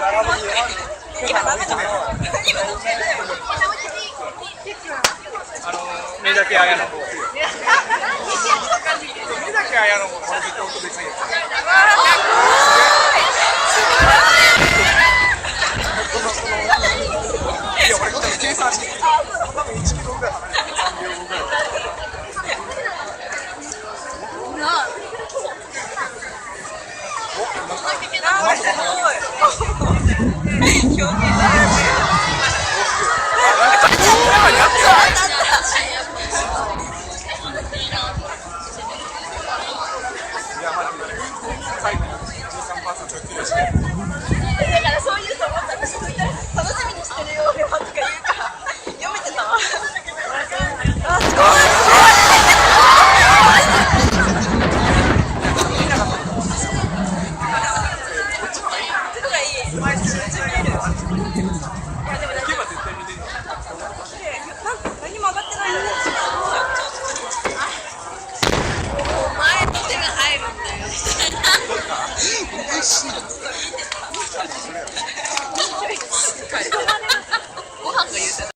目だけあやの方。目だけあやの方、これ絶対音でかいやつ。いや、俺多分計算して、多分1キロぐらい離れて3秒ぐらい。最後に13%を切るして。だからそういうと思った私も楽しみにしてるよ俺はとか言うから読めてたわ。あ、すごい。何も上がってないの。前の手が入るんだよ。